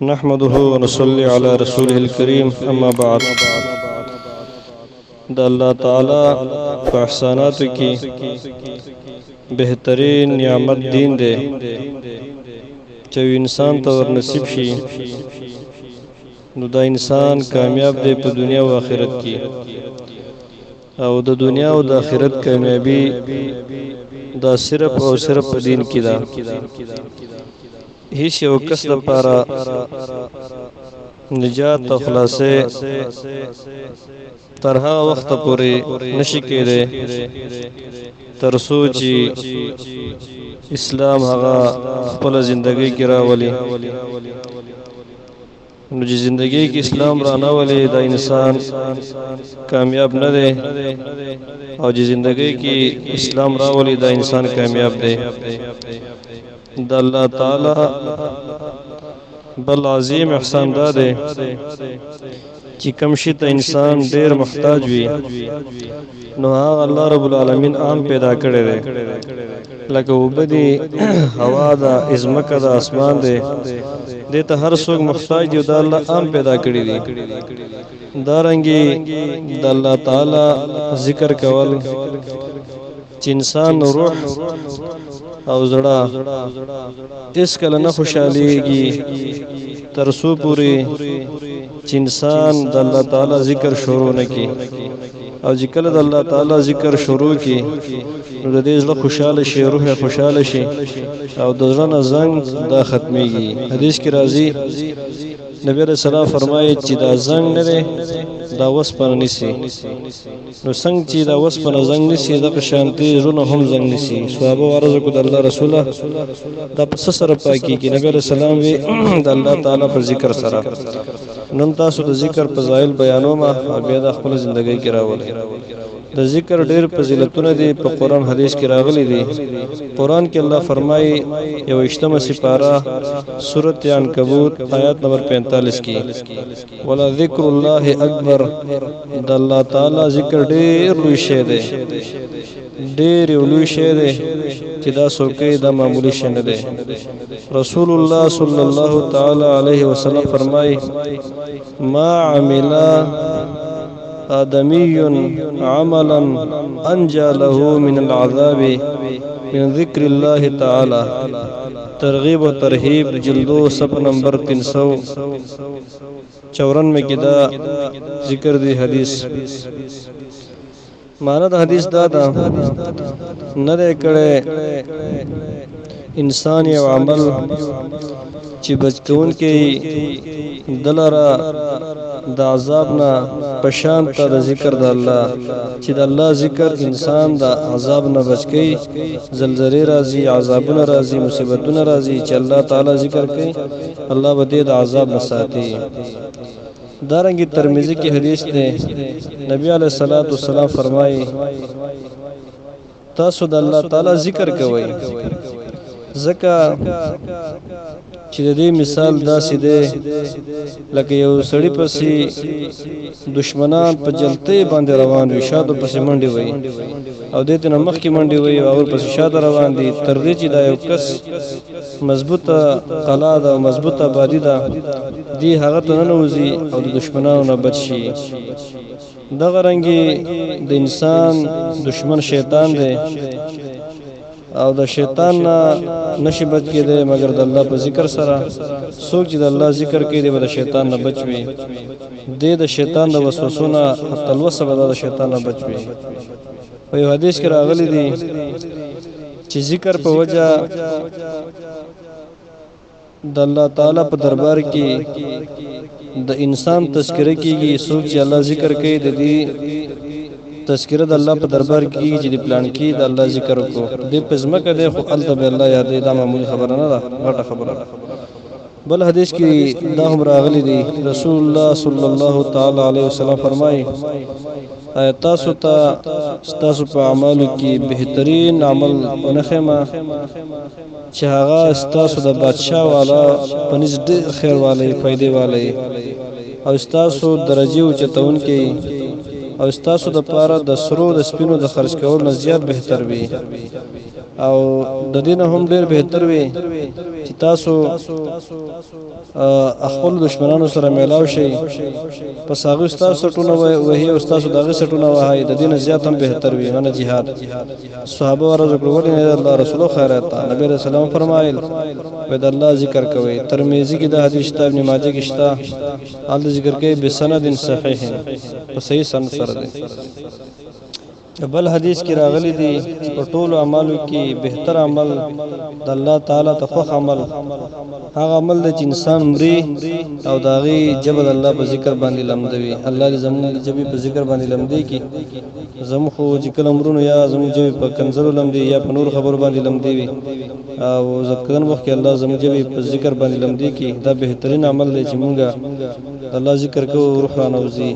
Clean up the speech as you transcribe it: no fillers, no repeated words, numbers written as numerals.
نحمده ونصلي على رسوله الكريم اما بعد. د الله تعالی په احساناتو کې بهترین نعمت دین دی چې انسان ته ور نصیب شي نو دا انسان کامیاب دی په دنیا او آخرت کې، او د دنیا او د آخرت کامیابی دا صرف او صرف په دین کې ده. هیڅ یو کس لپاره نجات او خلاصې تر هغه وخت پورې نشي کېدی تر څو چې اسلام هغه خپل ژوندۍ کې راولي. نو چې زندگی کې اسلام را نه ولې دا انسان کامیاب نه دی، او چې زندگی کې اسلام را ولې دا انسان کامیاب دی. د الله تعالی بل عظیم احسان دا دی چې کوم شي ته انسان ډیر محتاج وي نو هغه الله رب العالمین عام پیدا کړی دی، لکه وبدي هوا دا ازمکه دا اسمان دی، دې ته هر څوک محتاج دی، دا الله عام پیدا کړی دی. دارنګي د الله تعالی ذکر کول چې انسان روح او زړه اس کله نه خوشاليږي تر څو پوری چې انسان د الله تعالی ذکر شروع نکي، او چې کله د الله تعالی ذکر شروع کی نو د دې زړه خوشاله شي، روح خوشاله شي، او د زړه نه زنګ دا ختميږي. حدیث کې راځي نبی رسول الله فرمایي چې دا زنګ نه دی دا وسپنه نسی، نو څنګه چې دا وسپنه زنګ نسی د شانتي زونه هم زنګ نسی. صحابه ورزه کو د الله رسوله دا پس سره پاکي کې نبی رسول الله وی د الله تعالی پر ذکر سره. نن تاسو د ذکر فضایل بیانوم او بیا د خپل ژوندۍ کې راولئ. د ذکر ډېر فضیلتونه دي په قران حدیث کې راغلي دي. قران کې الله فرمایي یو اشتمه سپاره سورۃ عنکبوت آیات نمبر 45 کې ولا ذکر الله اکبر، د الله تعالی ذکر ډېر لوی شی دی، ډېر لوی شی دی چې دا څوکې دا معمولی شی نه دی. رسول الله صلی الله تعالی علیه وسلم فرمایي ما عمل آدمی عملا انجا له من العذاب من ذکر الله تعالی. ترغیب و ترہیب جلدو صفحہ نمبر 394 میں کدا ذکر دی حدیث. معنی دا حدیث دا دا نه کړه انسان یو عمل چې بچون کې دلرا د عذاب نه پشان ته د ذکر د الله، چې د الله ذکر انسان د عذاب نه بچ کی، زلزلې راځي، عذابونه راځي، مصیبتونه راځي، چې الله تعالی ذکر کوي الله به دې د عذاب نه ساتي. دارنګي ترمذی کی حدیث ده نبی علیہ الصلوۃ والسلام فرمایي تاسو د الله تعالی ذکر کوئ زکه چې د دې مثال داسې دی لکه یو سړی پسې دشمنان په جلتې باندې روان وي، شاته پسې منډي وي، او دې ته مخکې منډي وي او پسې شاته روان دي، تر دې چې دا یو کس مضبوطه قلا ده او مضبوطه آبادی ده دی هغه ته ننوځي او د دشمنانو نه بچ شي. دغه رنګي د انسان دشمن شیطان دی، او د شیطان نه نشي بچ کېدی مگر د الله په ذکر سره. څوک چې د الله ذکر کوي دی به د شیطان نه بچ وي، د شیطان د وسوسو نه حتی الوسه به د شیطان نه بچ وي. په یو حدیث کې راغلی دی چې ذکر په وجه د الله تعالی په دربار کې د انسان تذکرہ کیږي. څوک چې الله ذکر کوي د دې تذکرہ د الله په دربار کې چې د پلان کې د الله ذکر کو د پزمکه د خو الله الله یاد دا معمولی خبره نه ده، غټه خبره. بل حدیث کې دا هم راغلی دی رسول الله صلی الله تعالی علیه وسلم فرمایي تاسو ته تاسو په اعمالو کې بهترین عمل ونخما چې هغه تاسو د بادشاہ والا پنځ ډېر خیر والے فائدې والے او تاسو درجه او چتون کې او تاسو د پاره د سرو د سپینو د خرج کول نه زیات بهتر وي، او د دینه هم ډېر بهتر وي چې تاسو خپل دشمنانو سره میلاو شئ پس هغه تاسو ټونه وهي او تاسو دغه سټونه وهاي د دین زیات هم بهتر وي نه جهاد صحابه ورته کړول نه الله رسول خیرات نبی رسول الله فرمایل د الله ذکر کوي ترمذی کې د حدیث کتاب ابن ماجه کې شته الله ذکر کوي بسند صحیح په صحیح سند سره دی بل حدیث کې راغلی دی په ټولو اعمالو کې بهتر عمل د الله تعالی ته خو عمل هغه عمل چې انسان مري او داغي جبل الله په ذکر باندې لمدوي الله دې زموږ جبي په ذکر باندې لمدي کې زموږ خو ذکر امرونو یا زموږ جبي په کنزلو لمدي یا په نور خبر باندې لمدي وي او ځکه وخت کې الله زموږ جبي په ذکر باندې لمدي کې دا بهترین عمل دی چې موږ الله ذکر کوو روح رانوزي